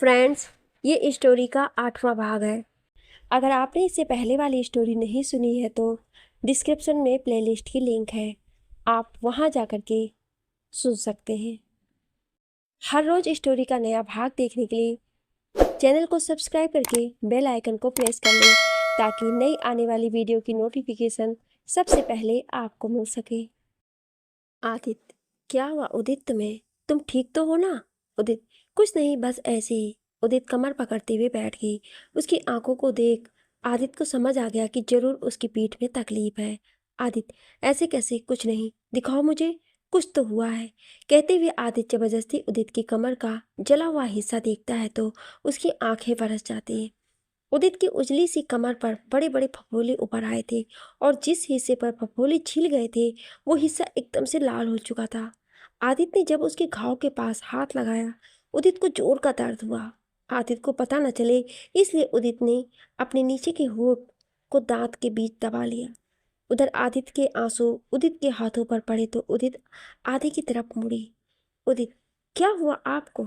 Friends, ये story का 8वां भाग है। अगर आपने इससे पहले वाली स्टोरी नहीं सुनी है तो डिस्क्रिप्शन में प्लेलिस्ट की लिंक है, आप वहां जाकर के सुन सकते हैं। हर रोज स्टोरी का नया भाग देखने के लिए चैनल को सब्सक्राइब करके बेल आइकन को प्रेस कर लें ताकि नई आने वाली वीडियो की नोटिफिकेशन सबसे पहले आपको मिल सके। आदित्य, क्या हुआ उदित तुम्हें? तुम ठीक तो हो ना? उदित, कुछ नहीं, बस ऐसे ही। उदित कमर पकड़ते हुए बैठ गई। उसकी आंखों को देख आदित्य को समझ आ गया कि जरूर उसकी पीठ में तकलीफ है। आदित्य, ऐसे कैसे? कुछ नहीं, दिखाओ मुझे, कुछ तो हुआ है। कहते हुए आदित्य जबरदस्ती उदित की कमर का जला हुआ हिस्सा देखता है तो उसकी आंखें बरस जाती हैं। उदित की उजली सी कमर पर बड़े बड़े फफोले उभर आए थे और जिस हिस्से पर फफोले छिल गए थे वो हिस्सा एकदम से लाल हो चुका था। आदित्य ने जब उसके घाव के पास हाथ लगाया, उदित को जोर का दर्द हुआ। आदित्य को पता न चले इसलिए उदित ने अपने नीचे के होंठ को दांत के बीच दबा लिया। उधर आदित्य के आंसू उदित के हाथों पर पड़े तो उदित आधे की तरफ मुड़ी। उदित, क्या हुआ आपको?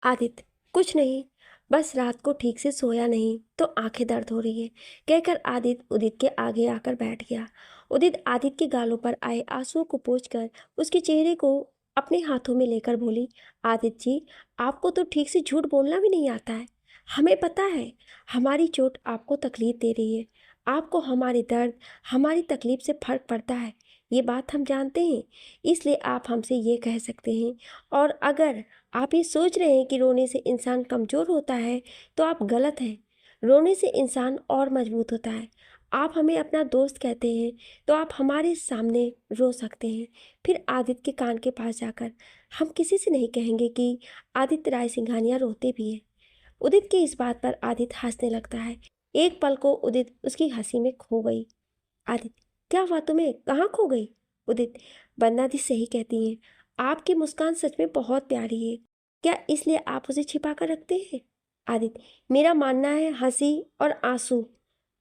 आदित्य, कुछ नहीं, बस रात को ठीक से सोया नहीं तो आंखें दर्द हो रही है, कहकर आदित्य उदित के आगे आकर बैठ गया। उदित आदित्य के गालों पर आए आंसुओं को पोंछकर उसके चेहरे को अपने हाथों में लेकर बोली, आदित्य जी, आपको तो ठीक से झूठ बोलना भी नहीं आता है। हमें पता है हमारी चोट आपको तकलीफ दे रही है, आपको हमारे दर्द, हमारी तकलीफ से फर्क पड़ता है, ये बात हम जानते हैं, इसलिए आप हमसे ये कह सकते हैं। और अगर आप ये सोच रहे हैं कि रोने से इंसान कमज़ोर होता है तो आप गलत हैं। रोने से इंसान और मजबूत होता है। आप हमें अपना दोस्त कहते हैं तो आप हमारे सामने रो सकते हैं। फिर आदित्य के कान के पास जाकर, हम किसी से नहीं कहेंगे कि आदित्य राय सिंघानिया रोते भी हैं। उदित की इस बात पर आदित्य हंसने लगता है। एक पल को उदित उसकी हंसी में खो गई। आदित्य, क्या हुआ तुम्हें? कहाँ खो गई? उदित, वंदना दी सही कहती हैं, आपकी मुस्कान सच में बहुत प्यारी है, क्या इसलिए आप उसे छिपा कर रखते हैं? आदित्य, मेरा मानना है हंसी और आंसू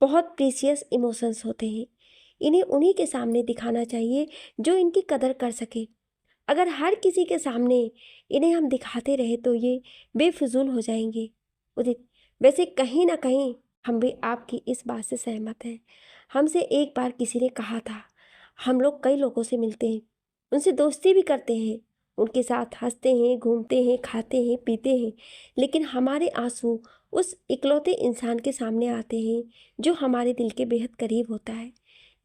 बहुत प्रीसियस इमोशंस होते हैं, इन्हें उन्हीं के सामने दिखाना चाहिए जो इनकी कदर कर सके। अगर हर किसी के सामने इन्हें हम दिखाते रहे तो ये बेफिजूल हो जाएंगे। उदित, वैसे कहीं ना कहीं हम भी आपकी इस बात से सहमत हैं। हमसे एक बार किसी ने कहा था, हम लोग कई लोगों से मिलते हैं, उनसे दोस्ती भी करते हैं, उनके साथ हंसते हैं, घूमते हैं, खाते हैं, पीते हैं, लेकिन हमारे आंसू उस इकलौते इंसान के सामने आते हैं जो हमारे दिल के बेहद करीब होता है,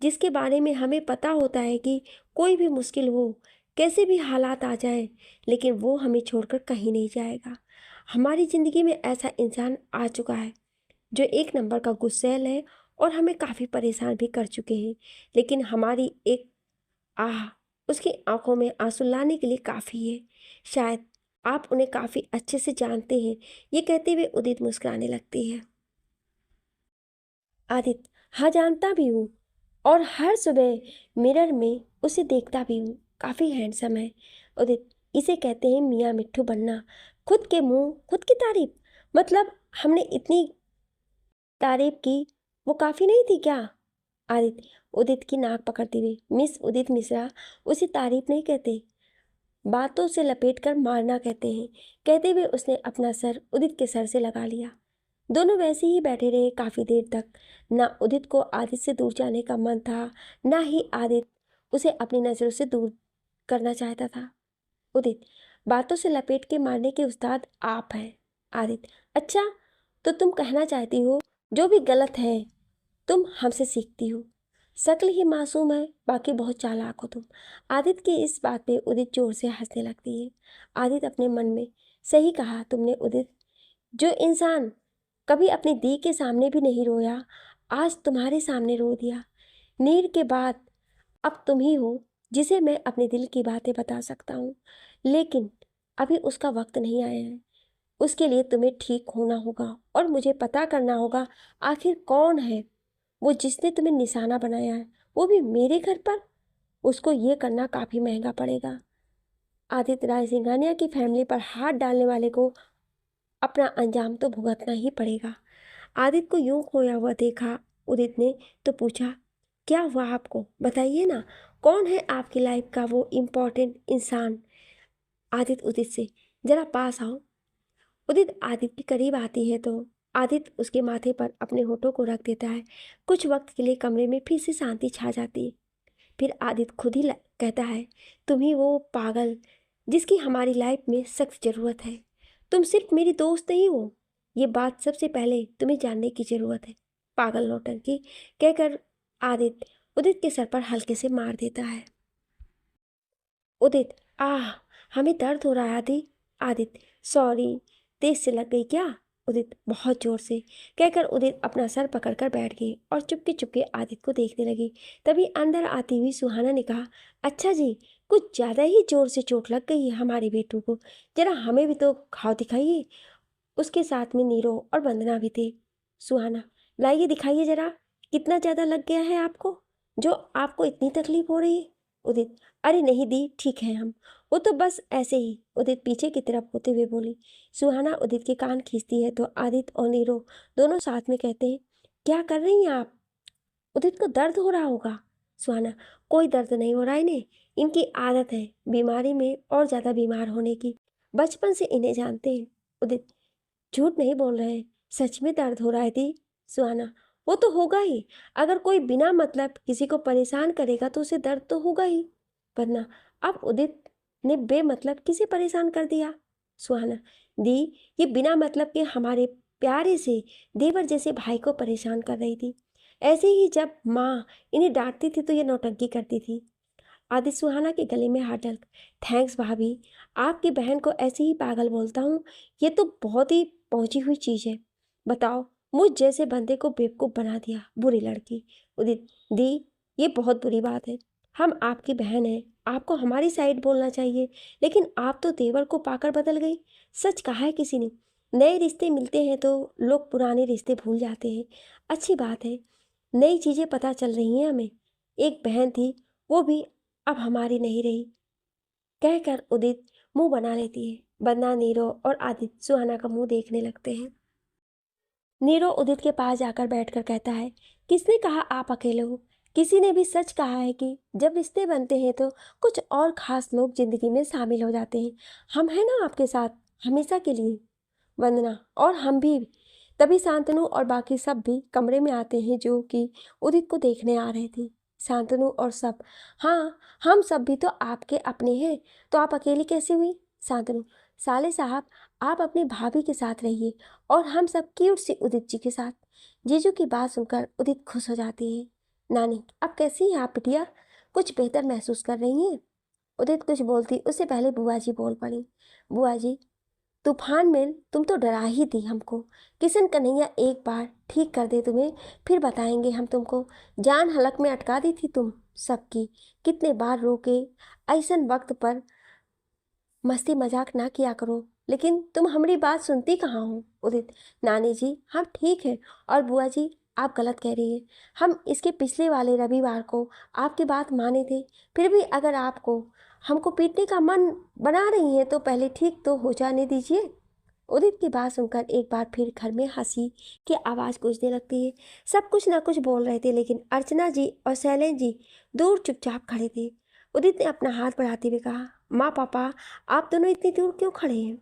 जिसके बारे में हमें पता होता है कि कोई भी मुश्किल हो, कैसे भी हालात आ जाएं, लेकिन वो हमें छोड़कर कहीं नहीं जाएगा। हमारी ज़िंदगी में ऐसा इंसान आ चुका है जो एक नंबर का गुस्सैल है और हमें काफ़ी परेशान भी कर चुके हैं, लेकिन हमारी एक आह उसकी आंखों में आंसू लाने के लिए काफ़ी है। शायद आप उन्हें काफ़ी अच्छे से जानते हैं। ये कहते हुए उदित मुस्कुराने लगती है। आदित्य, हाँ जानता भी हूँ, और हर सुबह मिरर में उसे देखता भी हूँ, काफ़ी हैंडसम है। उदित, इसे कहते हैं मियाँ मिट्ठू बनना, खुद के मुंह खुद की तारीफ। मतलब हमने इतनी तारीफ की, वो काफ़ी नहीं थी क्या? आदित्य, उदित की नाक पकड़ते हुए, मिस उदित मिश्रा, उसे तारीफ नहीं कहते, बातों से लपेट कर मारना कहते हैं। कहते हुए उसने अपना सर उदित के सर से लगा लिया। दोनों वैसे ही बैठे रहे काफ़ी देर तक। ना उदित को आदित्य से दूर जाने का मन था, ना ही आदित्य उसे अपनी नज़रों से दूर करना चाहता था। उदित, बातों से लपेट के मारने के उस्ताद आप हैं। आदित्य, अच्छा, तो तुम कहना चाहती हो जो भी गलत है तुम हमसे सीखती हो। शक्ल ही मासूम है, बाकी बहुत चालाक हो तुम। आदित्य की इस बात पे उदित जोर से हंसने लगती है। आदित्य अपने मन में, सही कहा तुमने उदित, जो इंसान कभी अपनी दी के सामने भी नहीं रोया, आज तुम्हारे सामने रो दिया। नीर के बाद अब तुम ही हो जिसे मैं अपने दिल की बातें बता सकता हूँ, लेकिन अभी उसका वक्त नहीं आया है। उसके लिए तुम्हें ठीक होना होगा और मुझे पता करना होगा आखिर कौन है वो जिसने तुम्हें निशाना बनाया है, वो भी मेरे घर पर। उसको ये करना काफ़ी महंगा पड़ेगा। आदित्य राय सिंघानिया की फैमिली पर हाथ डालने वाले को अपना अंजाम तो भुगतना ही पड़ेगा। आदित्य को यूं खोया हुआ देखा उदित ने तो पूछा, क्या हुआ आपको? बताइए ना, कौन है आपकी लाइफ का वो इम्पोर्टेंट इंसान? आदित्य उदित से, जरा पास आओ। उदित आदित्य के करीब आती है तो आदित्य उसके माथे पर अपने होठों को रख देता है। कुछ वक्त के लिए कमरे में फिर से शांति छा जाती है। फिर आदित्य खुद ही कहता है, तुम ही वो पागल जिसकी हमारी लाइफ में सख्त ज़रूरत है। तुम सिर्फ मेरी दोस्त नहीं हो, ये बात सबसे पहले तुम्हें जानने की ज़रूरत है। पागल नौटंकी कहकर आदित्य उदित के सर पर हल्के से मार देता है। उदित, आह, हमें दर्द हो रहा है आदित्य, सॉरी, तेज से लग गई क्या? उदित, बहुत जोर से कहकर उदित अपना सर पकड़कर बैठ गई और चुपके चुपके आदित्य को देखने लगी। तभी अंदर आती हुई सुहाना ने कहा, अच्छा जी, कुछ ज़्यादा ही जोर से चोट लग गई है हमारे बेटू को, जरा हमें भी तो घाव दिखाइए। उसके साथ में नीरो और वंदना भी थे। सुहाना, लाइए दिखाइए जरा, कितना ज़्यादा लग गया है आपको, जो आपको इतनी तकलीफ हो रही है? उदित, अरे नहीं दी, ठीक है हम, वो तो बस ऐसे ही। उदित पीछे की तरफ होते हुए बोली। सुहाना उदित के कान खींचती है तो आदित्य और नीरो दोनों साथ में कहते हैं, क्या कर रही हैं आप? उदित को दर्द हो रहा होगा। सुहाना, कोई दर्द नहीं हो रहा इन्हें, इनकी आदत है बीमारी में और ज़्यादा बीमार होने की, बचपन से इन्हें जानते हैं। उदित, झूठ नहीं बोल रहे हैं, सच में दर्द हो रहा है दी। सुहाना, वो तो होगा ही, अगर कोई बिना मतलब किसी को परेशान करेगा तो उसे दर्द तो होगा ही, वरना अब उदित ने बेमतलब किसे परेशान कर दिया? सुहाना, दी, ये बिना मतलब के हमारे प्यारे से देवर जैसे भाई को परेशान कर रही थी। ऐसे ही जब माँ इन्हें डांटती थी तो ये नौटंकी करती थी। आदित्य सुहाना के गले में हाथ डाल, थैंक्स भाभी, आपकी बहन को ऐसे ही पागल बोलता हूँ, ये तो बहुत ही पहुंची हुई चीज़ है। बताओ, मुझ जैसे बंदे को बेवकूफ़ बना दिया, बुरी लड़की। उदित, दी, ये बहुत बुरी बात है, हम आपकी बहन हैं, आपको हमारी साइड बोलना चाहिए, लेकिन आप तो देवर को पाकर बदल गई। सच कहा है किसी ने, नए रिश्ते मिलते हैं तो लोग पुराने रिश्ते भूल जाते हैं। अच्छी बात है, नई चीज़ें पता चल रही हैं हमें। एक बहन थी, वो भी अब हमारी नहीं रही, कहकर उदित मुंह बना लेती है। वंदना, नीरो और आदित्य सुहाना का मुंह देखने लगते हैं। नीरो उदित के पास जाकर बैठकर कहता है, किसने कहा आप अकेले हो? किसी ने भी सच कहा है कि जब रिश्ते बनते हैं तो कुछ और खास लोग जिंदगी में शामिल हो जाते हैं। हम हैं ना आपके साथ हमेशा के लिए। वंदना, और हम भी। तभी शांतनु और बाकी सब भी कमरे में आते हैं जो कि उदित को देखने आ रहे थे। शांतनु और सब, हाँ, हम सब भी तो आपके अपने हैं, तो आप अकेली कैसे हुई? शांतनु, साले साहब, आप अपनी भाभी के साथ रहिए और हम सब क्यूट सी उदित जी के साथ। जीजू की बात सुनकर उदित खुश हो जाती है। नानी, अब कैसी हैं आप बिटिया, कुछ बेहतर महसूस कर रही हैं? उदित कुछ बोलती उससे पहले बुआ जी बोल पड़ी। बुआ जी, तूफान में तुम तो डरा ही दी हमको। किशन कन्हैया एक बार ठीक कर दे तुम्हें, फिर बताएंगे हम तुमको। जान हलक में अटका दी थी तुम सबकी, कितने बार रोके। ऐसन वक्त पर मस्ती मजाक ना किया करो, लेकिन तुम हमारी बात सुनती कहाँ हो? उदित, नानी जी हम ठीक है, और बुआ जी आप गलत कह रही हैं, हम इसके पिछले वाले रविवार को आपकी बात माने थे, फिर भी अगर आपको हमको पीटने का मन बना रही हैं तो पहले ठीक तो हो जाने दीजिए। उदित की बात सुनकर एक बार फिर घर में हंसी की आवाज़ गूंजने लगती है। सब कुछ ना कुछ बोल रहे थे, लेकिन अर्चना जी और शैलेन जी दूर चुपचाप खड़े थे। उदित ने अपना हाथ बढ़ाते हुए कहा, माँ पापा, आप दोनों इतनी दूर क्यों खड़े हैं,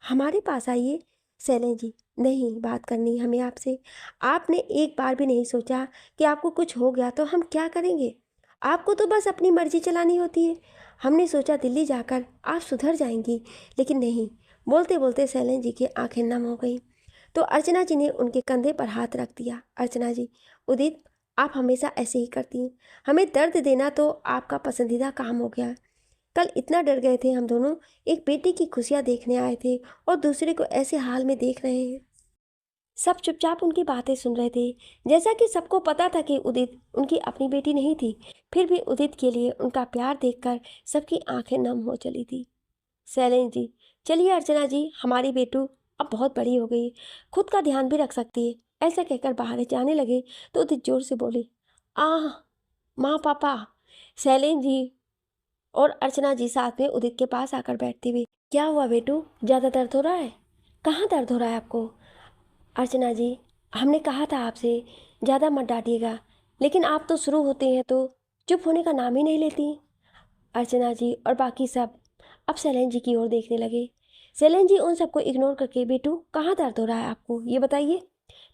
हमारे पास आइए। शैलेन जी, नहीं, बात करनी है हमें आपसे। आपने एक बार भी नहीं सोचा कि आपको कुछ हो गया तो हम क्या करेंगे? आपको तो बस अपनी मर्जी चलानी होती है। हमने सोचा दिल्ली जाकर आप सुधर जाएंगी, लेकिन नहीं। बोलते बोलते शैलेन जी की आंखें नम हो गई तो अर्चना जी ने उनके कंधे पर हाथ रख दिया। अर्चना जी, उदित, आप हमेशा ऐसे ही करती हैं, हमें दर्द देना तो आपका पसंदीदा काम हो गया। कल इतना डर गए थे हम दोनों, एक बेटी की खुशियाँ देखने आए थे और दूसरे को ऐसे हाल में देख रहे हैं। सब चुपचाप उनकी बातें सुन रहे थे। जैसा कि सबको पता था कि उदित उनकी अपनी बेटी नहीं थी, फिर भी उदित के लिए उनका प्यार देखकर सबकी आंखें नम हो चली थी। शैलेन जी, चलिए अर्चना जी, हमारी बेटू अब बहुत बड़ी हो गई है, खुद का ध्यान भी रख सकती है। ऐसा कहकर बाहर जाने लगे तो उदित जोर से बोली, आह, माँ पापा। शैलेन जी और अर्चना जी साथ में उदित के पास आकर बैठती हुई, क्या हुआ बेटू, ज़्यादा दर्द हो रहा है? कहाँ दर्द हो रहा है आपको? अर्चना जी, हमने कहा था आपसे ज़्यादा मत डांटिएगा, लेकिन आप तो शुरू होते हैं तो चुप होने का नाम ही नहीं लेती। अर्चना जी और बाकी सब अब शैलेन जी की ओर देखने लगे। शैलेंद्र जी उन सबको इग्नोर करके, बेटू कहाँ दर्द हो रहा है आपको, ये बताइए।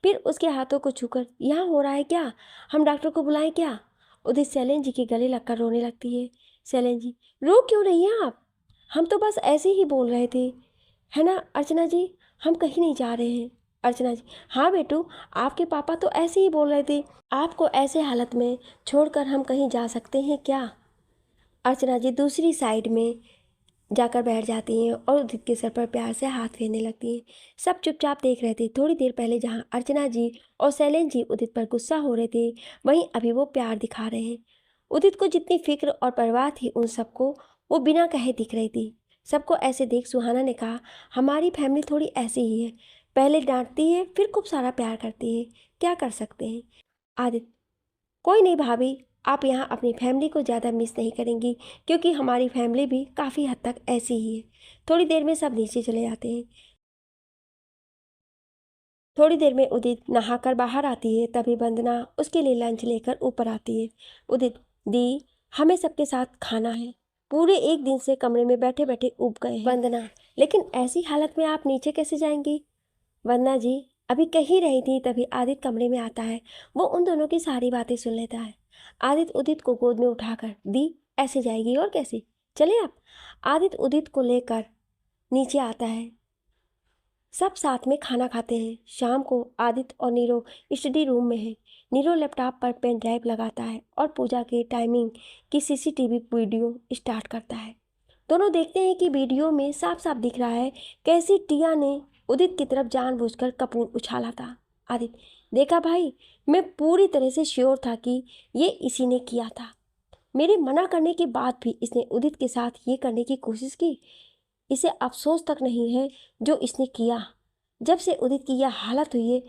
फिर उसके हाथों को छूकर, यहाँ हो रहा है क्या, हम डॉक्टर को बुलाएं क्या। उदित शैलेंद्र जी के गले लगकर रोने लगती है। शैलेंद्र जी, रो क्यों रही हैं आप, हम तो बस ऐसे ही बोल रहे थे, है ना अर्चना जी, हम कहीं नहीं जा रहे हैं। अर्चना जी, हाँ बेटू, आपके पापा तो ऐसे ही बोल रहे थे, आपको ऐसे हालत में छोड़कर हम कहीं जा सकते हैं क्या। अर्चना जी दूसरी साइड में जाकर बैठ जाती हैं और उदित के सर पर प्यार से हाथ फेरने लगती हैं। सब चुपचाप देख रहे थे। थोड़ी देर पहले जहाँ अर्चना जी और शैलेंद्र जी उदित पर गुस्सा हो रहे थे, वहीं अभी वो प्यार दिखा रहे हैं। उदित को जितनी फिक्र और परवाह थी उन सबको, वो बिना कहे दिख रही थी। सबको ऐसे देख सुहाना ने कहा, हमारी फैमिली थोड़ी ऐसी ही है, पहले डांटती है फिर खूब सारा प्यार करती है, क्या कर सकते हैं। आदित्य, कोई नहीं भाभी, आप यहाँ अपनी फैमिली को ज़्यादा मिस नहीं करेंगी, क्योंकि हमारी फैमिली भी काफ़ी हद तक ऐसी ही है। थोड़ी देर में सब नीचे चले जाते हैं। थोड़ी देर में उदित नहाकर बाहर आती है, तभी वंदना उसके लिए लंच लेकर ऊपर आती है। उदित, दी, हमें सबके साथ खाना है, पूरे एक दिन से कमरे में बैठे बैठे ऊब गए हैं। वंदना, लेकिन ऐसी हालत में आप नीचे कैसे जाएंगी। वंदना जी, अभी कही रही थी, तभी आदित्य कमरे में आता है। वो उन दोनों की सारी बातें सुन लेता है। आदित्य उदित को गोद में उठाकर, दी ऐसे जाएगी और कैसे, चले आप। आदित्य उदित को लेकर नीचे आता है। सब साथ में खाना खाते हैं। शाम को आदित्य और नीरो स्टडी रूम में है। नीरो लैपटॉप पर पेन ड्राइव लगाता है और पूजा के टाइमिंग की सीसीटीवी वीडियो स्टार्ट करता है। दोनों देखते हैं कि वीडियो में साफ साफ दिख रहा है कैसी टिया ने उदित की तरफ जानबूझकर कपूर उछाला था। आदित्य, देखा भाई, मैं पूरी तरह से श्योर था कि ये इसी ने किया था। मेरे मना करने के बाद भी इसने उदित के साथ ये करने की कोशिश की। इसे अफसोस तक नहीं है जो इसने किया। जब से उदित की यह हालत हुई है,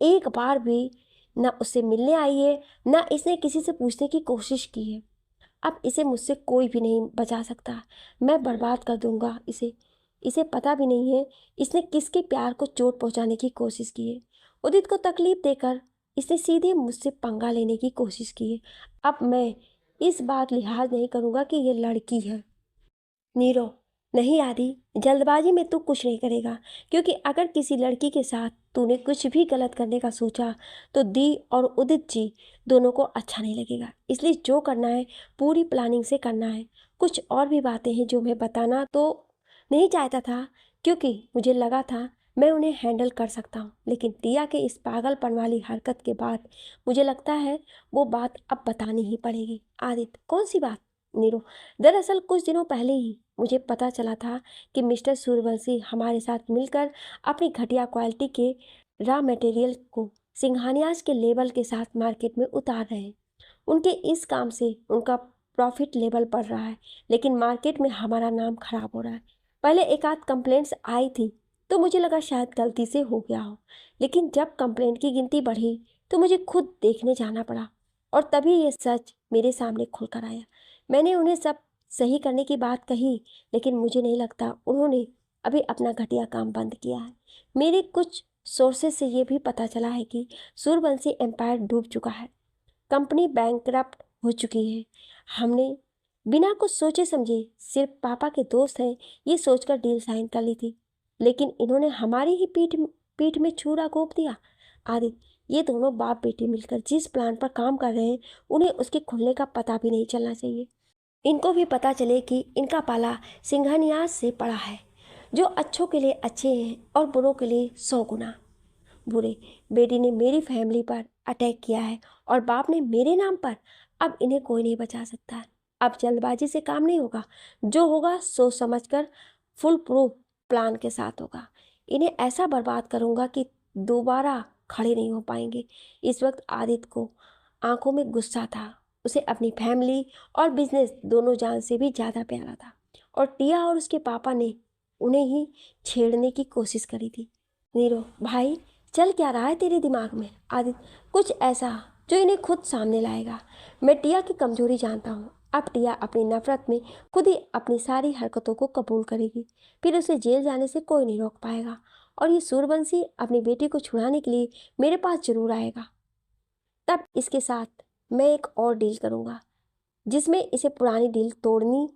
एक बार भी ना उससे मिलने आई है, ना इसने किसी से पूछने की कोशिश की है। अब इसे मुझसे कोई भी नहीं बचा सकता। मैं बर्बाद कर दूंगा इसे। इसे पता भी नहीं है इसने किसके प्यार को चोट पहुंचाने की कोशिश की है। उदित को तकलीफ देकर इसने सीधे मुझसे पंगा लेने की कोशिश की है। अब मैं इस बात लिहाज नहीं करूंगा कि ये लड़की है। नीरो, नहीं आदि, जल्दबाजी में तू कुछ नहीं करेगा, क्योंकि अगर किसी लड़की के साथ तूने कुछ भी गलत करने का सोचा तो दी और उदित जी दोनों को अच्छा नहीं लगेगा। इसलिए जो करना है पूरी प्लानिंग से करना है। कुछ और भी बातें हैं जो मैं बताना तो नहीं चाहता था, क्योंकि मुझे लगा था मैं उन्हें हैंडल कर सकता हूँ, लेकिन टिया के इस पागलपन वाली हरकत के बाद मुझे लगता है वो बात अब बतानी ही पड़ेगी। आदित्य, कौन सी बात। नीरू, दरअसल कुछ दिनों पहले ही मुझे पता चला था कि मिस्टर सूर्यवंशी हमारे साथ मिलकर अपनी घटिया क्वालिटी के रॉ मटेरियल को सिंघानियाज के लेवल के साथ मार्केट में उतार रहे हैं। उनके इस काम से उनका प्रॉफिट लेवल बढ़ रहा है, लेकिन मार्केट में हमारा नाम खराब हो रहा है। पहले एक आध कंप्लेंट्स आई थी तो मुझे लगा शायद गलती से हो गया हो, लेकिन जब कंप्लेंट की गिनती बढ़ी तो मुझे खुद देखने जाना पड़ा और तभी ये सच मेरे सामने खुल कर आया। मैंने उन्हें सब सही करने की बात कही, लेकिन मुझे नहीं लगता उन्होंने अभी अपना घटिया काम बंद किया है। मेरे कुछ सोर्सेज से ये भी पता चला है कि सूर्यवंशी एम्पायर डूब चुका है, कंपनी बैंकरप्ट हो चुकी है। हमने बिना कुछ सोचे समझे, सिर्फ पापा के दोस्त हैं ये सोचकर डील साइन कर ली थी, लेकिन इन्होंने हमारी ही पीठ में छुरा घोंप दिया। आदित्य, ये दोनों बाप बेटे मिलकर जिस प्लान पर काम कर रहे हैं उन्हें उसके खुलने का पता भी नहीं चलना चाहिए। इनको भी पता चले कि इनका पाला सिंघानियाज से पड़ा है, जो अच्छों के लिए अच्छे हैं और बुरों के लिए 100 गुना बुरे। बेटी ने मेरी फैमिली पर अटैक किया है और बाप ने मेरे नाम पर। अब इन्हें कोई नहीं बचा सकता। अब जल्दबाजी से काम नहीं होगा, जो होगा सोच समझकर फुल प्रूफ प्लान के साथ होगा। इन्हें ऐसा बर्बाद करूंगा कि दोबारा खड़े नहीं हो पाएंगे। इस वक्त आदित्य को आंखों में गुस्सा था। उसे अपनी फैमिली और बिजनेस दोनों जान से भी ज़्यादा प्यारा था, और टिया और उसके पापा ने उन्हें ही छेड़ने की कोशिश करी थी। नीरो भाई, चल क्या रहा है तेरे दिमाग में। आदित्य, कुछ ऐसा जो इन्हें खुद सामने लाएगा। मैं टिया की कमजोरी जानता हूँ। अब टिया अपनी नफरत में खुद ही अपनी सारी हरकतों को कबूल करेगी, फिर उसे जेल जाने से कोई नहीं रोक पाएगा, और ये सूर्यवंशी अपनी बेटी को छुड़ाने के लिए मेरे पास जरूर आएगा। तब इसके साथ मैं एक और डील करूँगा, जिसमें इसे पुरानी डील तोड़नी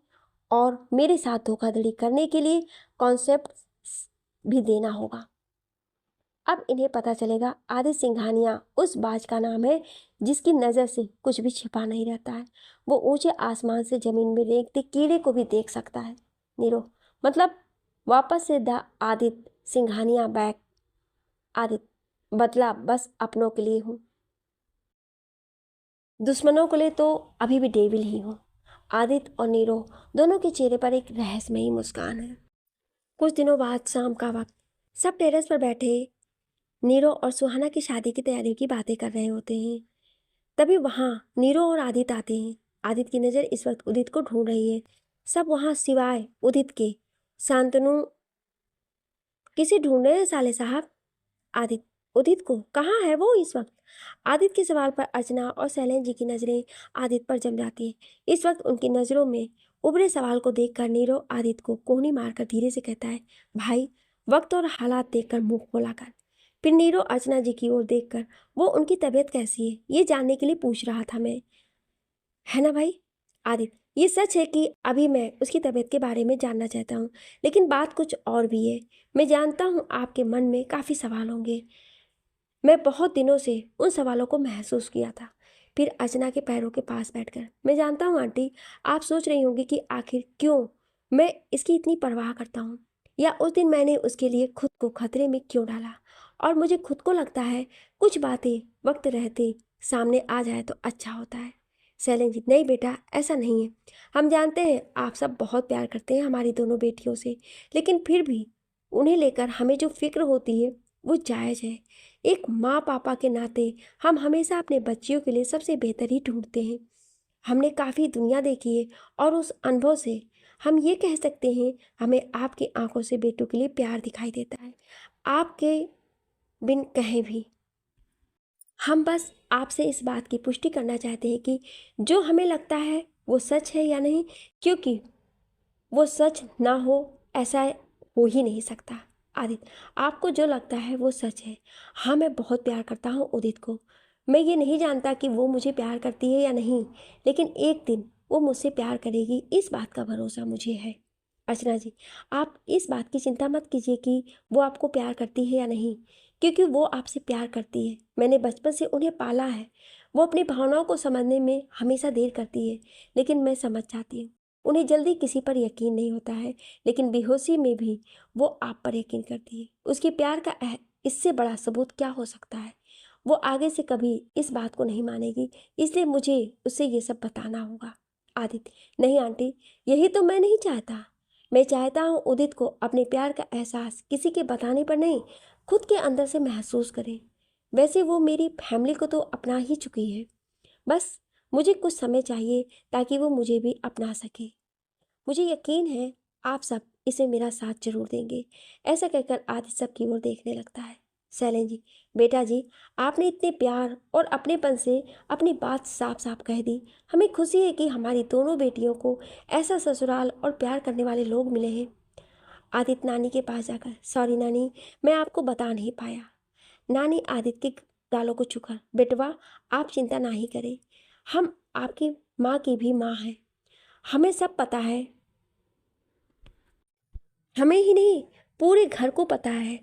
और मेरे साथ धोखाधड़ी करने के लिए कॉन्सेप्ट भी देना होगा। अब इन्हें पता चलेगा आदित्य सिंघानिया उस बाज का नाम है जिसकी नज़र से कुछ भी छिपा नहीं रहता है। वो ऊंचे आसमान से जमीन में रेंगते कीड़े को भी देख सकता है। नीरो मतलब वापस से द आदित्य सिंघानिया बैक। आदित्य बदला बस अपनों के लिए हूँ, दुश्मनों के लिए तो अभी भी डेविल ही हूँ। आदित्य और नीरो दोनों के चेहरे पर एक रहस्यमयी मुस्कान है। कुछ दिनों बाद शाम का वक्त, सब टेरेस पर बैठे नीरो और सुहाना की शादी की तैयारियों की बातें कर रहे होते हैं। तभी वहाँ नीरो और आदित्य आते हैं। आदित्य की नज़र इस वक्त उदित को ढूंढ रही है। सब वहाँ सिवाय उदित के। शांतनु, किसे ढूंढ रहे हैं साले साहब? आदित्य, उदित को? कहाँ है वो इस वक्त? आदित्य के सवाल पर अर्चना और शैलेंद्र जी की नज़रें आदित्य पर जम जाती हैं। इस वक्त उनकी नज़रों में उभरे सवाल को देखकर नीरो आदित्य को कोहनी मारकर धीरे से कहता है, भाई वक्त और हालात देखकर मुंह खोला कर। फिर नीरो अर्चना जी की ओर देखकर, वो उनकी तबीयत कैसी है ये जानने के लिए पूछ रहा था मैं, है ना भाई? आदित्य, ये सच है कि अभी मैं उसकी तबीयत के बारे में जानना चाहता हूँ, लेकिन बात कुछ और भी है। मैं जानता हूँ आपके मन में काफ़ी सवाल होंगे। मैं बहुत दिनों से उन सवालों को महसूस किया था। फिर अर्चना के पैरों के पास बैठकर, मैं जानता हूँ आंटी, आप सोच रही होंगी कि आखिर क्यों मैं इसकी इतनी परवाह करता हूँ, या उस दिन मैंने उसके लिए खुद को खतरे में क्यों डाला। और मुझे खुद को लगता है कुछ बातें वक्त रहते सामने आ जाए तो अच्छा होता है। शैलेंद्र जी, नहीं बेटा, ऐसा नहीं है। हम जानते हैं आप सब बहुत प्यार करते हैं हमारी दोनों बेटियों से, लेकिन फिर भी उन्हें लेकर हमें जो फिक्र होती है वो जायज़ है। एक माँ पापा के नाते हम हमेशा अपने बच्चियों के लिए सबसे बेहतर ही ढूंढते हैं। हमने काफ़ी दुनिया देखी है और उस अनुभव से हम ये कह सकते हैं, हमें आपकी आंखों से बेटों के लिए प्यार दिखाई देता है, आपके बिन कहे भी। हम बस आपसे इस बात की पुष्टि करना चाहते हैं कि जो हमें लगता है वो सच है या नहीं, क्योंकि वो सच ना हो ऐसा हो ही नहीं सकता। आदित्य, आपको जो लगता है वो सच है। हाँ, मैं बहुत प्यार करता हूँ उदित को। मैं ये नहीं जानता कि वो मुझे प्यार करती है या नहीं, लेकिन एक दिन वो मुझसे प्यार करेगी, इस बात का भरोसा मुझे है। अर्चना जी, आप इस बात की चिंता मत कीजिए कि वो आपको प्यार करती है या नहीं, क्योंकि वो आपसे प्यार करती है। मैंने बचपन से उन्हें पाला है। वो अपनी भावनाओं को समझने में हमेशा देर करती है, लेकिन मैं समझ जाती हूँ। उन्हें जल्दी किसी पर यकीन नहीं होता है, लेकिन बेहोशी में भी वो आप पर यकीन करती है। उसके प्यार का इससे बड़ा सबूत क्या हो सकता है? वो आगे से कभी इस बात को नहीं मानेगी, इसलिए मुझे उससे ये सब बताना होगा। आदित्य, नहीं आंटी, यही तो मैं नहीं चाहता। मैं चाहता हूँ उदित को अपने प्यार का एहसास किसी के बताने पर नहीं, खुद के अंदर से महसूस करे। वैसे वो मेरी फैमिली को तो अपना ही चुकी है। बस मुझे कुछ समय चाहिए ताकि वो मुझे भी अपना सके। मुझे यकीन है आप सब इसे मेरा साथ जरूर देंगे। ऐसा कहकर आदित्य सबकी ओर देखने लगता है। शैलेंद्र जी, बेटा जी, आपने इतने प्यार और अपनेपन से अपनी बात साफ साफ कह दी। हमें खुशी है कि हमारी दोनों बेटियों को ऐसा ससुराल और प्यार करने वाले लोग मिले हैं। आदित्य नानी के पास जाकर, सॉरी नानी, मैं आपको बता नहीं पाया। नानी आदित्य के गालों को छूकर, बेटवा आप चिंता ना ही करें, हम आपकी माँ की भी माँ हैं। हमें सब पता है, हमें ही नहीं पूरे घर को पता है।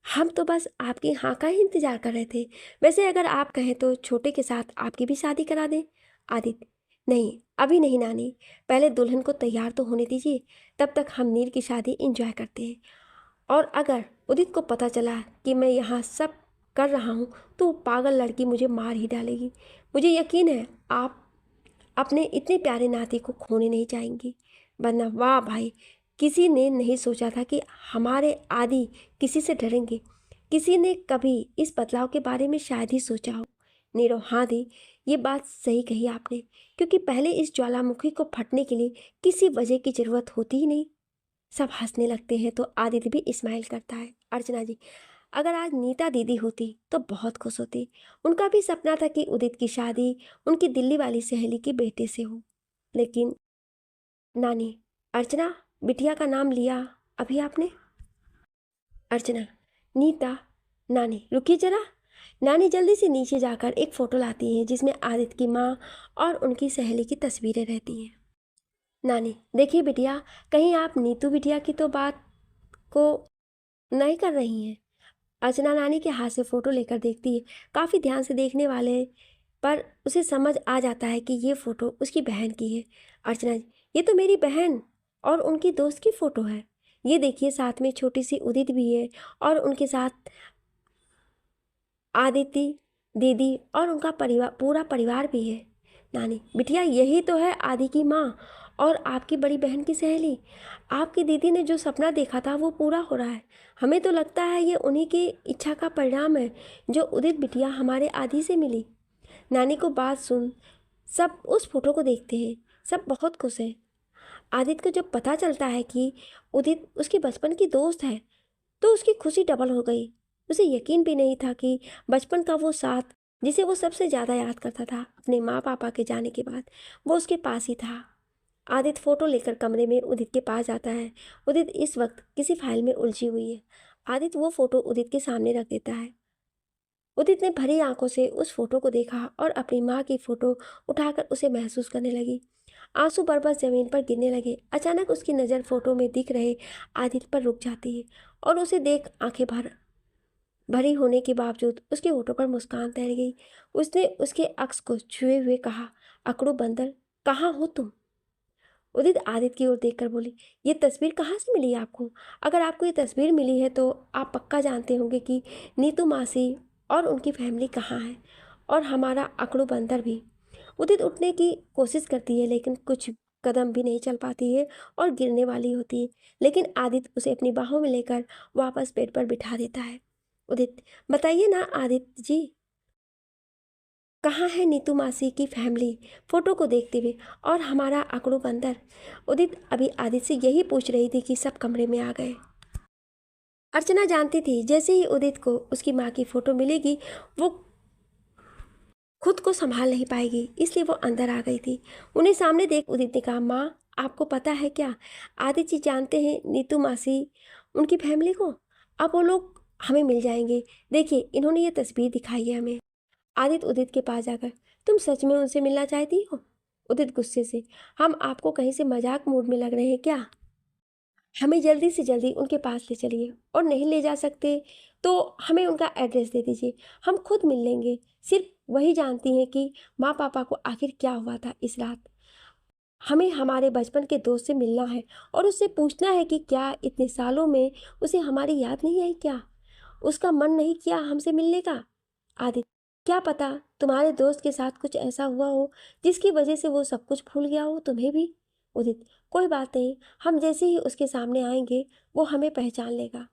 हम तो बस आपकी हाँ का ही इंतजार कर रहे थे। वैसे अगर आप कहें तो छोटे के साथ आपकी भी शादी करा दें। आदित्य, नहीं अभी नहीं नानी, पहले दुल्हन को तैयार तो होने दीजिए, तब तक हम नीर की शादी एंजॉय करते हैं। और अगर उदित को पता चला कि मैं यहाँ सब कर रहा हूँ तो वो पागल लड़की मुझे मार ही डालेगी। मुझे यकीन है आप अपने इतने प्यारे नाती को खोने नहीं चाहेंगी। वरना वाह भाई, किसी ने नहीं सोचा था कि हमारे आदि किसी से डरेंगे। किसी ने कभी इस बदलाव के बारे में शायद ही सोचा हो। नीरव, हाँ दी, ये बात सही कही आपने, क्योंकि पहले इस ज्वालामुखी को फटने के लिए किसी वजह की जरूरत होती ही नहीं। सब हंसने लगते हैं तो आदित्य भी स्माइल करता है। अर्चना जी, अगर आज नीता दीदी होती तो बहुत खुश होती। उनका भी सपना था कि उदित की शादी उनकी दिल्ली वाली सहेली के बेटे से हो। लेकिन नानी, अर्चना, बिटिया का नाम लिया अभी आपने? अर्चना, नीता, नानी रुकिए जरा। नानी जल्दी से नीचे जाकर एक फ़ोटो लाती हैं जिसमें आदित्य की माँ और उनकी सहेली की तस्वीरें रहती हैं। नानी, देखिए बिटिया, कहीं आप नीतू बिटिया की तो बात को नहीं कर रही हैं। अर्चना नानी के हाथ से फ़ोटो लेकर देखती है। काफ़ी ध्यान से देखने वाले पर उसे समझ आ जाता है कि ये फ़ोटो उसकी बहन की है। अर्चना, ये तो मेरी बहन और उनकी दोस्त की फ़ोटो है। ये देखिए, साथ में छोटी सी उदित भी है और उनके साथ आदिति दीदी और उनका परिवार, पूरा परिवार भी है। नानी, बिटिया यही तो है आदि की माँ और आपकी बड़ी बहन की सहेली। आपकी दीदी ने जो सपना देखा था वो पूरा हो रहा है। हमें तो लगता है ये उन्हीं की इच्छा का परिणाम है जो उदित बिटिया हमारे आदि से मिली। नानी को बात सुन सब उस फोटो को देखते हैं। सब बहुत खुश हैं। आदित्य को जब पता चलता है कि उदित उसकी बचपन की दोस्त है तो उसकी खुशी डबल हो गई। उसे यकीन भी नहीं था कि बचपन का वो साथ जिसे वो सबसे ज़्यादा याद करता था अपने माँ पापा के जाने के बाद, वो उसके पास ही था। आदित्य फोटो लेकर कमरे में उदित के पास जाता है। उदित इस वक्त किसी फाइल में उलझी हुई है। आदित्य वो फोटो उदित के सामने रख देता है। उदित ने भरी आंखों से उस फोटो को देखा और अपनी माँ की फोटो उठाकर उसे महसूस करने लगी। आंसू बरबस जमीन पर गिरने लगे। अचानक उसकी नज़र फोटो में दिख रहे आदित्य पर रुक जाती है और उसे देख आंखें भरी होने के बावजूद उसके होठों पर मुस्कान तैर गई। उसने उसके अक्स को छुए हुए कहा, अकड़ू बंदर, कहाँ हो तुम? उदित आदित्य की ओर देखकर बोली, ये तस्वीर कहाँ से मिली आपको? अगर आपको ये तस्वीर मिली है तो आप पक्का जानते होंगे कि नीतू मासी और उनकी फैमिली कहाँ है और हमारा अकड़ू बंदर भी। उदित उठने की कोशिश करती है लेकिन कुछ कदम भी नहीं चल पाती है और गिरने वाली होती है। लेकिन आदित्य उसे अपनी बाहों में लेकर वापस बेड पर बिठा देता है। उदित, बताइए ना आदित्य जी, कहाँ है नीतू मासी की फैमिली? फोटो को देखते हुए, और हमारा अकड़ू बंदर। उदित अभी आदित्य से यही पूछ रही थी कि सब कमरे में आ गए। अर्चना जानती थी जैसे ही उदित को उसकी माँ की फोटो मिलेगी वो खुद को संभाल नहीं पाएगी, इसलिए वो अंदर आ गई थी। उन्हें सामने देख उदित ने कहा, माँ आपको पता है क्या, आदित्य जी जानते हैं नीतू मासी उनकी फैमिली को? अब वो लोग हमें मिल जाएंगे। देखिए इन्होंने ये तस्वीर दिखाई है हमें। आदित्य उदित के पास जाकर, तुम सच में उनसे मिलना चाहती हो? उदित गुस्से से, हम आपको कहीं से मजाक मूड में लग रहे हैं क्या? हमें जल्दी से जल्दी उनके पास ले चलिए, और नहीं ले जा सकते तो हमें उनका एड्रेस दे दीजिए, हम खुद मिल लेंगे। सिर्फ वही जानती हैं कि माँ पापा को आखिर क्या हुआ था इस रात। हमें हमारे बचपन के दोस्त से मिलना है और उससे पूछना है कि क्या इतने सालों में उसे हमारी याद नहीं आई क्या? उसका मन नहीं किया हमसे मिलने का? आदित्य, क्या पता तुम्हारे दोस्त के साथ कुछ ऐसा हुआ हो जिसकी वजह से वो सब कुछ भूल गया हो तुम्हें भी। उदित, कोई बात नहीं, हम जैसे ही उसके सामने आएंगे वो हमें पहचान लेगा।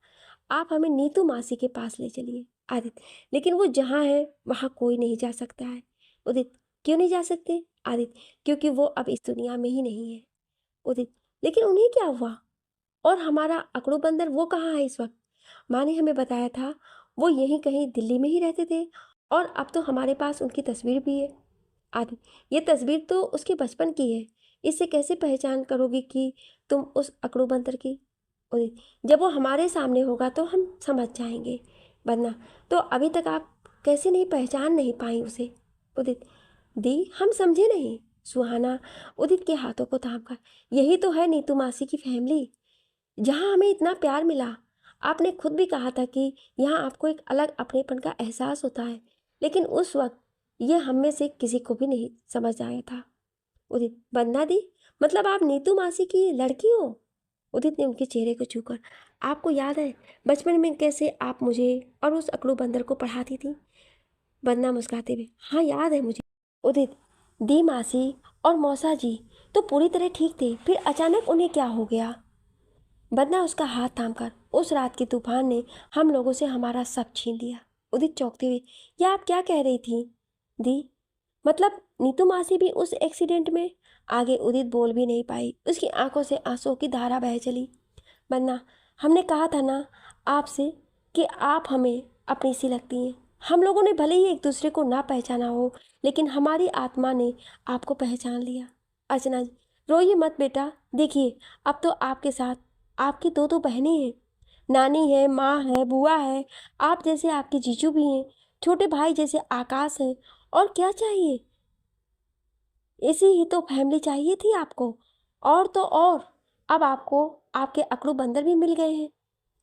आप हमें नीतू मासी के पास ले चलिए। आदित्य, लेकिन वो जहाँ है वहाँ कोई नहीं जा सकता है। उदित, क्यों नहीं जा सकते? आदित्य, क्योंकि वो अब इस दुनिया में ही नहीं है। उदित, लेकिन उन्हें क्या हुआ? और हमारा अकड़ू बंदर वो कहाँ है इस वक्त? माँ ने हमें बताया था वो यहीं कहीं दिल्ली में ही रहते थे और अब तो हमारे पास उनकी तस्वीर भी है। आदि, ये तस्वीर तो उसके बचपन की है, इससे कैसे पहचान करोगी कि तुम उस अकड़ू बंदर की? उदित, जब वो हमारे सामने होगा तो हम समझ जाएंगे, वरना तो अभी तक आप कैसे नहीं पहचान नहीं पाई उसे? उदित, दी हम समझे नहीं। सुहाना उदित के हाथों को थाम कर, यही तो है नीतू मासी की फैमिली जहाँ हमें इतना प्यार मिला। आपने खुद भी कहा था कि यहाँ आपको एक अलग अपनेपन का एहसास होता है, लेकिन उस वक्त ये हम में से किसी को भी नहीं समझ आया था। उदित, वंदना दी, मतलब आप नीतू मासी की लड़की हो? उदित ने उनके चेहरे को छूकर, आपको याद है बचपन में कैसे आप मुझे और उस अकड़ू बंदर को पढ़ाती थी? वंदना मुस्कुराते हुए, हाँ याद है मुझे। उदित, दी मासी और मौसा जी तो पूरी तरह ठीक थे, फिर अचानक उन्हें क्या हो गया? बदना उसका हाथ थामकर, उस रात के तूफान ने हम लोगों से हमारा सब छीन लिया। उदित चौंकते हुए, यह आप क्या कह रही थी दी? मतलब नीतू मासी भी उस एक्सीडेंट में? आगे उदित बोल भी नहीं पाई, उसकी आंखों से आंसुओं की धारा बह चली। बन्ना, हमने कहा था ना आपसे कि आप हमें अपनी सी लगती हैं। हम लोगों ने भले ही एक दूसरे को ना पहचाना हो, लेकिन हमारी आत्मा ने आपको पहचान लिया। अर्चना, रोइए मत बेटा, देखिए अब तो आपके साथ आपकी दो दो बहनें हैं, नानी है, माँ है, बुआ है, आप जैसे आपके जीजू भी हैं, छोटे भाई जैसे आकाश है, और क्या चाहिए? ऐसी ही तो फैमिली चाहिए थी आपको। और तो और अब आपको आपके अकड़ू बंदर भी मिल गए हैं।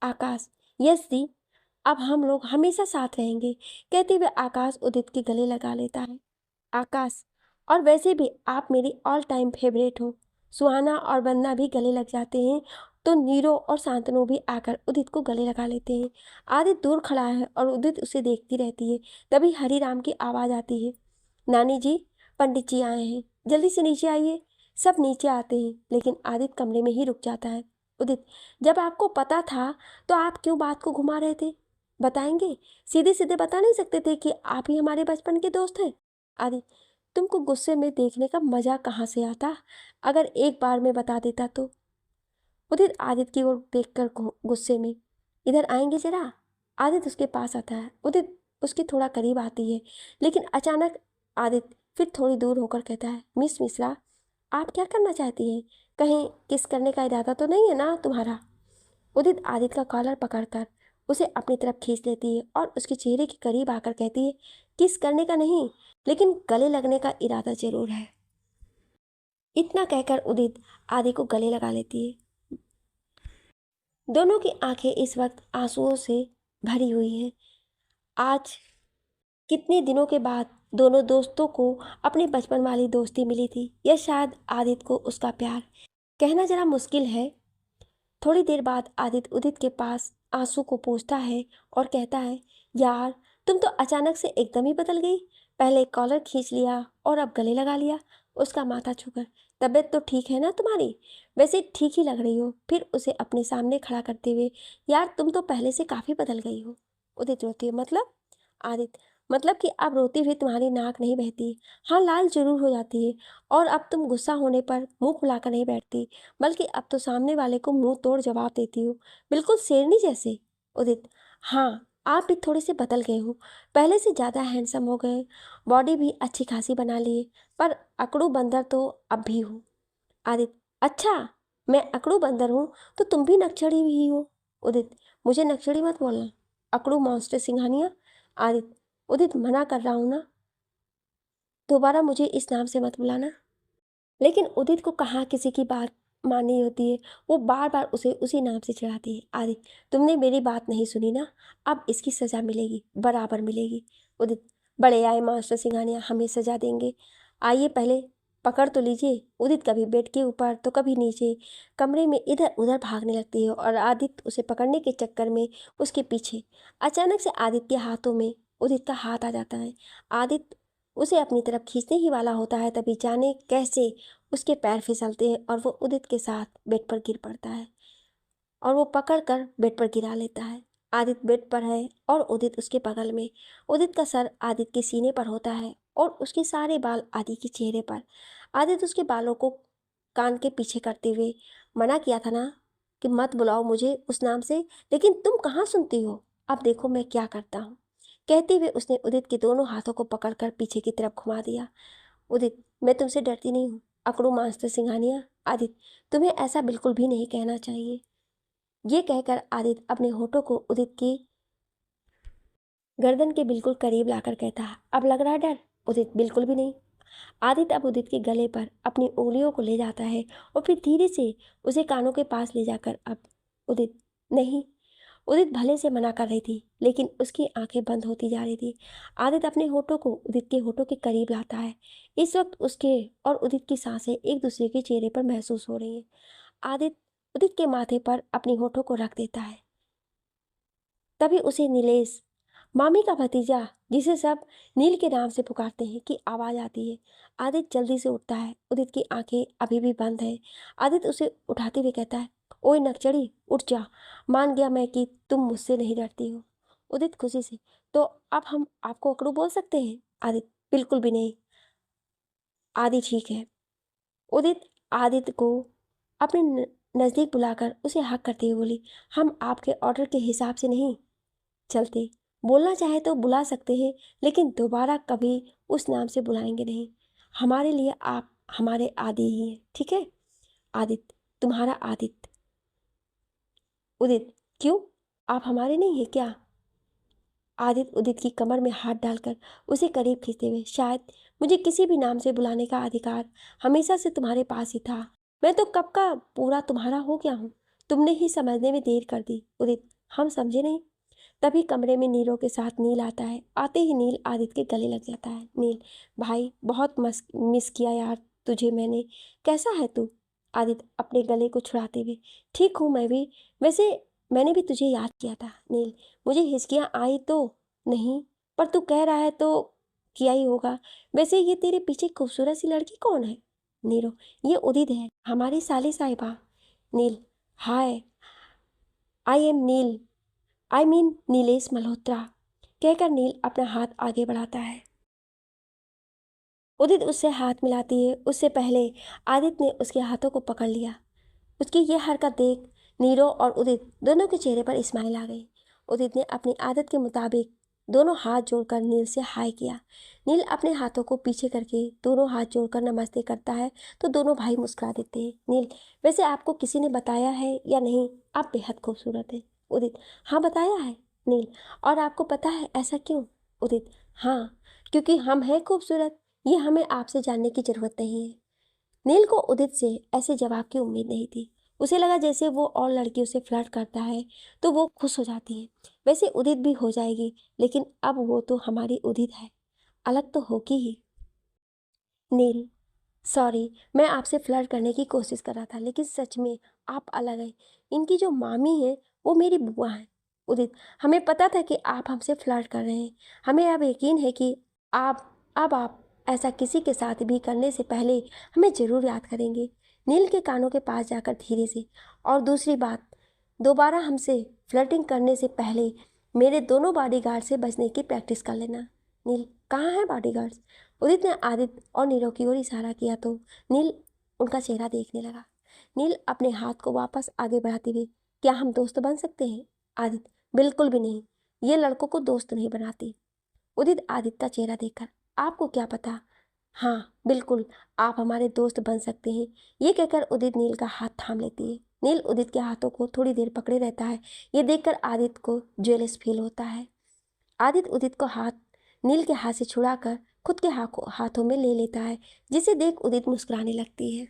आकाश, यस दी, अब हम लोग हमेशा साथ रहेंगे, कहते हुए आकाश उदित के गले लगा लेता है। आकाश, और वैसे भी आप मेरी ऑल टाइम फेवरेट हो। सुहाना और वंदना भी गले लग जाते हैं तो नीरो और शांतनु भी आकर उदित को गले लगा लेते हैं। आदित्य दूर खड़ा है और उदित उसे देखती रहती है। तभी हरिराम की आवाज़ आती है, नानी जी, पंडित जी आए हैं, जल्दी से नीचे आइए। सब नीचे आते हैं लेकिन आदित्य कमरे में ही रुक जाता है। उदित, जब आपको पता था तो आप क्यों बात को घुमा रहे थे? बताएंगे? सीधे सीधे बता नहीं सकते थे कि आप ही हमारे बचपन के दोस्त हैं? आदित्य, तुमको गुस्से में देखने का मजा कहाँ से आता? अगर एक बार में बता देता तो। उदित आदित्य की ओर देखकर गुस्से में, इधर आएंगे जरा? आदित्य उसके पास आता है। उदित उसके थोड़ा करीब आती है लेकिन अचानक आदित्य फिर थोड़ी दूर होकर कहता है, मिस मिश्रा, आप क्या करना चाहती हैं? कहीं किस करने का इरादा तो नहीं है ना तुम्हारा? उदित आदित्य का कॉलर पकड़कर उसे अपनी तरफ खींच लेती है और उसके चेहरे के करीब आकर कहती है, किस करने का नहीं, लेकिन गले लगने का इरादा जरूर है। इतना कहकर उदित आदि को गले लगा लेती है। दोनों की आंखें इस वक्त आंसुओं से भरी हुई हैं। आज कितने दिनों के बाद दोनों दोस्तों को अपनी बचपन वाली दोस्ती मिली थी, या शायद आदित्य को उसका प्यार, कहना जरा मुश्किल है। थोड़ी देर बाद आदित्य उदित के पास आंसू को पोंछता है और कहता है, यार तुम तो अचानक से एकदम ही बदल गई। पहले कॉलर खींच लिया और अब गले लगा लिया। उसका माथा छूकर, तबीयत तो ठीक है ना तुम्हारी? वैसे ठीक ही लग रही हो। फिर उसे अपने सामने खड़ा करते हुए, यार तुम तो पहले से काफ़ी बदल गई हो। उदित रोती है, मतलब? आदित्य, मतलब कि अब रोती हुई तुम्हारी नाक नहीं बहती, हाँ लाल जरूर हो जाती है, और अब तुम गुस्सा होने पर मुंह फुलाकर नहीं बैठती, बल्कि अब तो सामने वाले को मुंह तोड़ जवाब देती हो, बिल्कुल शेरनी जैसे। उदित, हाँ आप भी थोड़े से बदल गए हो, पहले से ज़्यादा हैंडसम हो गए, बॉडी भी अच्छी खासी बना लिए, पर अकड़ू बंदर तो अब भी हो। आदित्य, अच्छा, मैं अकड़ू बंदर हूँ तो तुम भी नक्सड़ी ही हो। उदित, मुझे नक्सड़ी मत बोलना, अकड़ू मॉन्स्टर सिंघानिया। आदित्य, उदित मना कर रहा हूँ ना, दोबारा मुझे इस नाम से मत बुलाना। लेकिन उदित को कहाँ किसी की बात माननी होती है, वो बार बार उसे उसी नाम से चिढ़ाती है। आदित्य, तुमने मेरी बात नहीं सुनी ना, अब इसकी सज़ा मिलेगी, बराबर मिलेगी। उदित, बड़े आए मास्टर सिंघानिया, हमें सज़ा देंगे, आइए पहले पकड़ तो लीजिए। उदित कभी बेड के ऊपर तो कभी नीचे कमरे में इधर उधर भागने लगती है और आदित्य उसे पकड़ने के चक्कर में उसके पीछे। अचानक से आदित्य के हाथों में उदित का हाथ आ जाता है। आदित्य उसे अपनी तरफ खींचने ही वाला होता है, तभी जाने कैसे उसके पैर फिसलते हैं और वो उदित के साथ बेड पर गिर पड़ता है और वो पकड़ कर बेड पर गिरा लेता है। आदित्य बेड पर है और उदित उसके बगल में। उदित का सर आदित्य के सीने पर होता है और उसके सारे बाल आदित्य के चेहरे पर। आदित्य उसके बालों को कान के पीछे करते हुए, मना किया था ना कि मत बुलाओ मुझे उस नाम से, लेकिन तुम कहाँ सुनती हो, अब देखो मैं क्या करता हूँ। कहते हुए उसने उदित के दोनों हाथों को पकड़कर पीछे की तरफ घुमा दिया। उदित, मैं तुमसे डरती नहीं हूँ, अकड़ू मास्टर सिंघानिया। आदित्य, तुम्हें ऐसा बिल्कुल भी नहीं कहना चाहिए। ये कहकर आदित्य अपने होठों को उदित की गर्दन के बिल्कुल करीब लाकर कहता है, अब लग रहा है डर? उदित, बिल्कुल भी नहीं। आदित्य अब उदित के गले पर अपनी उंगलियों को ले जाता है और फिर धीरे से उसे कानों के पास ले जाकर, अब उदित, नहीं। उदित भले से मना कर रही थी लेकिन उसकी आंखें बंद होती जा रही थी। आदित्य अपने होठों को उदित के होठों के करीब लाता है। इस वक्त उसके और उदित की सांसें एक दूसरे के चेहरे पर महसूस हो रही हैं। आदित्य उदित के माथे पर अपनी होठों को रख देता है। तभी उसे नीलेश, मामी का भतीजा, जिसे सब नील के नाम से पुकारते हैं, की आवाज़ आती है। आदित्य जल्दी से उठता है। उदित की आंखें अभी भी बंद हैं। आदित्य उसे उठाते हुए कहता है, ओए नक्सड़ी, उठ जा, मान गया मैं कि तुम मुझसे नहीं डरती हो। उदित खुशी से, तो अब हम आपको अकड़ू बोल सकते हैं? आदित्य, बिल्कुल भी नहीं, आदि ठीक है। उदित आदित्य को अपने नज़दीक बुलाकर उसे हक करते हुए बोली, हम आपके ऑर्डर के हिसाब से नहीं चलते, बोलना चाहे तो बुला सकते हैं लेकिन दोबारा कभी उस नाम से बुलाएंगे नहीं। हमारे लिए आप हमारे आदि ही हैं, ठीक है? आदित्य, तुम्हारा आदित्य। उदित, क्यों, आप हमारे नहीं हैं क्या? आदित्य उदित की कमर में हाथ डालकर उसे करीब खींचते हुए, शायद मुझे किसी भी नाम से बुलाने का अधिकार हमेशा से तुम्हारे पास ही था। मैं तो कब का पूरा तुम्हारा हो गया हूँ, तुमने ही समझने में देर कर दी। उदित, हम समझे नहीं। तभी कमरे में नीरो के साथ नील आता है। आते ही नील आदित्य के गले लग जाता है। नील, भाई बहुत मिस किया यार तुझे मैंने। कैसा है तू? आदित्य अपने गले को छुड़ाते हुए, ठीक हूँ मैं भी। वैसे मैंने भी तुझे याद किया था। नील, मुझे हिचकियाँ आई तो नहीं, पर तू कह रहा है तो किया ही होगा। वैसे ये तेरे पीछे खूबसूरत सी लड़की कौन है? नीरो, ये उदित है, हमारी साली साहिबा। Neel, hi, I am Neel, I mean Nilesh Malhotra, कहकर नील अपना हाथ आगे बढ़ाता है। उदित उससे हाथ मिलाती है। उससे पहले आदित्य ने उसके हाथों को पकड़ लिया। उसकी यह हरकत देख नीरो और उदित दोनों के चेहरे पर स्माइल आ गई। उदित ने अपनी आदत के मुताबिक दोनों हाथ जोड़कर नील से हाय किया। नील अपने हाथों को पीछे करके दोनों हाथ जोड़कर नमस्ते करता है तो दोनों भाई मुस्कुरा देते हैं। नील, वैसे आपको किसी ने बताया है या नहीं, आप बेहद खूबसूरत हैं। उदित, हाँ बताया है। नील, और आपको पता है ऐसा क्यों? उदित, हाँ, क्योंकि हम हैं खूबसूरत, ये हमें आपसे जानने की जरूरत नहीं है। नील को उदित से ऐसे जवाब की उम्मीद नहीं थी। उसे लगा जैसे वो और लड़कियों से फ्लर्ट करता है तो वो खुश हो जाती है, वैसे उदित भी हो जाएगी, लेकिन अब वो तो हमारी उदित है, अलग तो होगी ही। नील, सॉरी, मैं आपसे फ्लर्ट करने की कोशिश कर रहा था, लेकिन सच में आप अलग हैं। इनकी जो मामी है वो मेरी बुआ है। उदित, हमें पता था कि आप हमसे फ्लर्ट कर रहे हैं। हमें अब यकीन है कि आप ऐसा किसी के साथ भी करने से पहले हमें ज़रूर याद करेंगे। नील के कानों के पास जाकर धीरे से, और दूसरी बात, दोबारा हमसे फ्लर्टिंग करने से पहले मेरे दोनों बॉडीगार्ड से बचने की प्रैक्टिस कर लेना। नील, कहाँ है बॉडीगार्ड्स? उदित ने आदित्य और नीरव की ओर इशारा किया तो नील उनका चेहरा देखने लगा। नील अपने हाथ को वापस आगे बढ़ाते हुए, क्या हम दोस्त बन सकते हैं? आदित्य, बिल्कुल भी नहीं, ये लड़कों को दोस्त नहीं बनाती। उदित आदित्य का चेहरा देखकर, आपको क्या पता? हाँ बिल्कुल, आप हमारे दोस्त बन सकते हैं। ये कहकर उदित नील का हाथ थाम लेती है। नील उदित के हाथों को थोड़ी देर पकड़े रहता है। ये देखकर आदित्य को जेलस फील होता है। आदित्य उदित को हाथ नील के हाथ से छुड़ाकर खुद के हाथों में ले लेता है, जिसे देख उदित मुस्कुराने लगती है।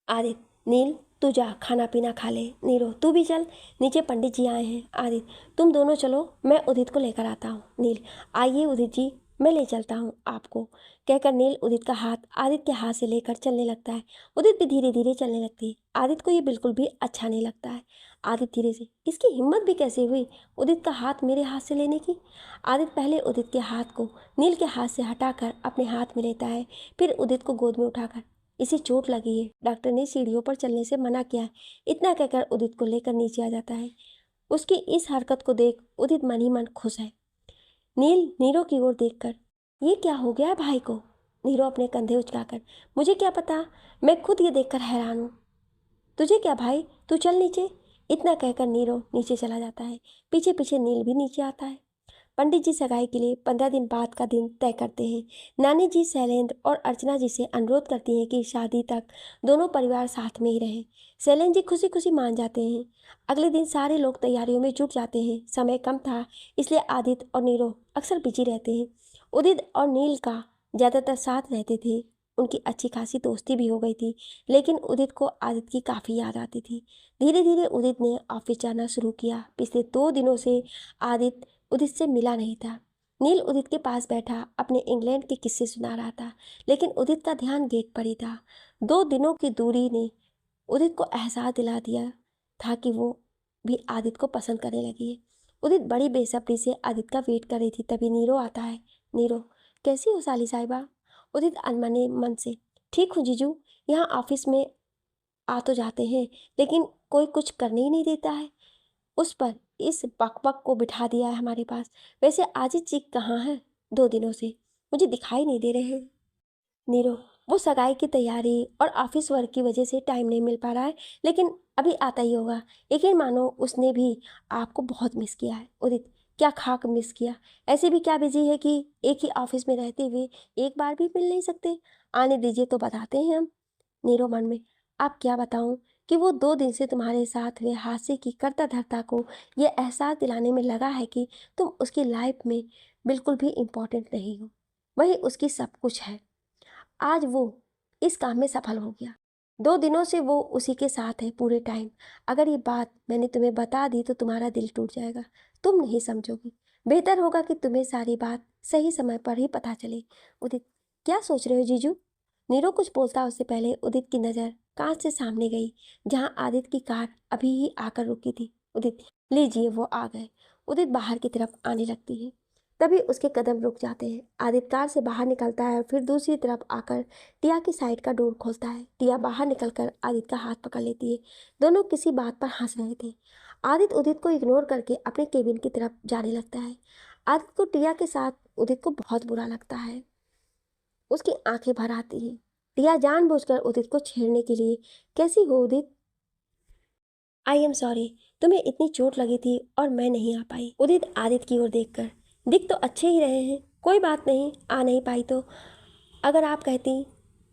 आदित्य, नील तू जा खाना पीना खा ले। नीरो, तू भी चल, नीचे पंडित जी आए हैं। आदित्य, तुम दोनों चलो, मैं उदित को लेकर आता हूँ। नील, आइए उदित जी, मैं ले चलता हूँ आपको, कहकर नील उदित का हाथ आदित्य के हाथ से लेकर चलने लगता है। उदित भी धीरे धीरे चलने लगती है। आदित्य को ये बिल्कुल भी अच्छा नहीं लगता है। आदित्य धीरे से, इसकी हिम्मत भी कैसे हुई उदित का हाथ मेरे हाथ से लेने की? आदित्य पहले उदित के हाथ को नील के हाथ से हटाकर अपने हाथ में लेता है, फिर उदित को गोद में उठाकर, इसे चोट लगी है, डॉक्टर ने सीढ़ियों पर चलने से मना किया है, इतना कहकर उदित को लेकर नीचे आ जाता है। उसकी इस हरकत को देख उदित मन ही मन खुश है। नील नीरो की ओर देखकर, ये क्या हो गया है भाई को? नीरो अपने कंधे उचकाकर, मुझे क्या पता, मैं खुद ये देखकर हैरान हूँ। तुझे क्या भाई, तू चल नीचे, इतना कहकर नीरो नीचे चला जाता है। पीछे पीछे नील भी नीचे आता है। पंडित जी सगाई के लिए 15 दिन बाद का दिन तय करते हैं। नानी जी शैलेंद्र और अर्चना जी से अनुरोध करती हैं कि शादी तक दोनों परिवार साथ में ही रहें। शैलेंद्र जी खुशी खुशी मान जाते हैं। अगले दिन सारे लोग तैयारियों में जुट जाते हैं। समय कम था, इसलिए आदित्य और नीरो अक्सर बिजी रहते हैं। उदित और नील का ज़्यादातर साथ रहते थे। उनकी अच्छी खासी दोस्ती भी हो गई थी, लेकिन उदित को आदित्य की काफ़ी याद आती थी। धीरे धीरे उदित ने ऑफिस जाना शुरू किया। पिछले 2 दिनों से आदित्य उदित से मिला नहीं था। नील उदित के पास बैठा अपने इंग्लैंड के किस्से सुना रहा था, लेकिन उदित का ध्यान गेट पर ही था। 2 दिनों की दूरी ने उदित को एहसास दिला दिया था कि वो भी आदित्य को पसंद करने लगी है। उदित बड़ी बेसब्री से आदित्य का वेट कर रही थी, तभी नीरो आता है। नीरो, कैसी हो साली साहिबा? उदित अनमने मन से, ठीक हूँ जीजू, यहाँ ऑफिस में आ तो जाते हैं, लेकिन कोई कुछ करने ही नहीं देता है। उस पर इस बकबक को बिठा दिया है हमारे पास। वैसे आजित जी कहाँ है? 2 दिनों से मुझे दिखाई नहीं दे रहे हैं। नीरो, वो सगाई की तैयारी और ऑफिस वर्क की वजह से टाइम नहीं मिल पा रहा है, लेकिन अभी आता ही होगा। यकीन मानो उसने भी आपको बहुत मिस किया है। उदित, क्या खाक मिस किया? ऐसे भी क्या बिजी है कि एक ही ऑफिस में रहते हुए एक बार भी मिल नहीं सकते? आने दीजिए तो बताते हैं हम। नीरो मन में, आप क्या बताऊं कि वो 2 दिन से तुम्हारे साथ हुए हादसे की करता धरता को ये एहसास दिलाने में लगा है कि तुम उसकी लाइफ में बिल्कुल भी इम्पोर्टेंट नहीं हो, वही उसकी सब कुछ है। आज वो इस काम में सफल हो गया। 2 दिनों से वो उसी के साथ है पूरे टाइम। अगर ये बात मैंने तुम्हें बता दी तो तुम्हारा दिल टूट जाएगा, तुम नहीं समझोगी। बेहतर होगा कि तुम्हें सारी बात सही समय पर ही पता चले। उदित, क्या सोच रहे हो जीजू? नीरो कुछ बोलता उससे पहले उदित की नज़र कांच से सामने गई, जहाँ आदित्य की कार अभी ही आकर रुकी थी। उदित, लीजिए वो आ गए। उदित बाहर की तरफ आने लगती है, तभी उसके कदम रुक जाते हैं। आदित्य कार से बाहर निकलता है और फिर दूसरी तरफ आकर टिया की साइड का डोर खोलता है। टिया बाहर निकलकर आदित्य का हाथ पकड़ लेती है। दोनों किसी बात पर हंस रहे थे। आदित्य उदित को इग्नोर करके अपने केबिन की तरफ जाने लगता है। आदित्य को टिया के साथ उदित को बहुत बुरा लगता है। उसकी आंखें भर आती हैं। टिया जानबूझकर उदित को छेड़ने के लिए, कैसी हो उदित? आई एम सॉरी, तुम्हें इतनी चोट लगी थी और मैं नहीं आ पाई। उदित आदित्य की ओर देखकर, दिख तो अच्छे ही रहे हैं, कोई बात नहीं, आ नहीं पाई तो अगर आप कहती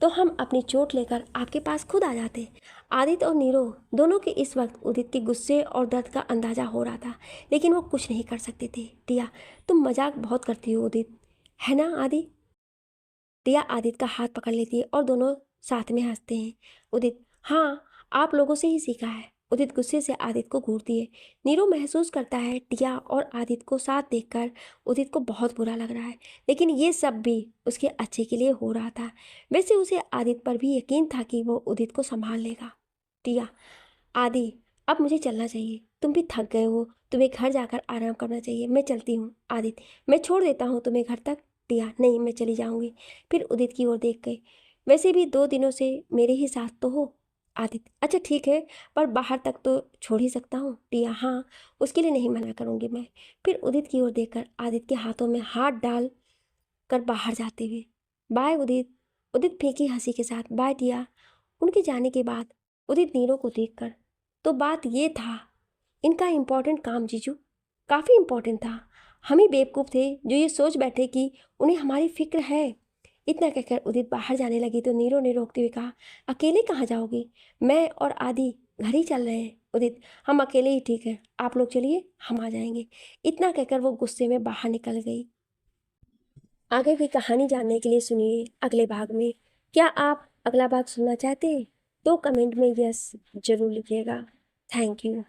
तो हम अपनी चोट लेकर आपके पास खुद आ जाते। आदित्य और नीरो दोनों के इस वक्त उदित के गुस्से और दर्द का अंदाजा हो रहा था, लेकिन वो कुछ नहीं कर सकते थे। टिया, तुम मजाक बहुत करती हो उदित, है ना आदि? टिया आदित्य का हाथ पकड़ लेती है और दोनों साथ में हंसते हैं। उदित, हाँ, आप लोगों से ही सीखा है। उदित गुस्से से आदित्य को घूरती है। नीरू महसूस करता है टिया और आदित्य को साथ देखकर उदित को बहुत बुरा लग रहा है, लेकिन ये सब भी उसके अच्छे के लिए हो रहा था। वैसे उसे आदित्य पर भी यकीन था कि वो उदित को संभाल लेगा। टिया, आदि, अब मुझे चलना चाहिए, तुम भी थक गए हो, तुम्हें घर जाकर आराम करना चाहिए, मैं चलती हूँ। आदित्य, मैं छोड़ देता हूँ तुम्हें घर तक। टिया, नहीं, मैं चली जाऊँगी। फिर उदित की ओर देख गई, वैसे भी 2 दिनों से मेरे ही साथ तो हो। आदित्य, अच्छा ठीक है, पर बाहर तक तो छोड़ ही सकता हूँ। टिया, हाँ, उसके लिए नहीं मना करूँगी मैं। फिर उदित की ओर देखकर आदित्य के हाथों में हाथ डाल कर बाहर जाते हुए, बाय उदित। उदित फीकी हंसी के साथ बाय टिया। उनके जाने के बाद उदित नीरो को देखकर, तो बात ये था, इनका इम्पोर्टेंट काम जीजू, काफ़ी इम्पोर्टेंट था। हम ही बेवकूफ़ थे जो ये सोच बैठे कि उन्हें हमारी फिक्र है। इतना कहकर उदित बाहर जाने लगी तो नीरो ने रोकते हुए कहा, अकेले कहाँ जाओगी? मैं और आदि घर ही चल रहे हैं। उदित, हम अकेले ही ठीक है, आप लोग चलिए, हम आ जाएंगे। इतना कहकर वो गुस्से में बाहर निकल गई। आगे की कहानी जानने के लिए सुनिए अगले भाग में। क्या आप अगला भाग सुनना चाहते हैं? तो कमेंट में यस जरूर लिखिएगा। Thank you.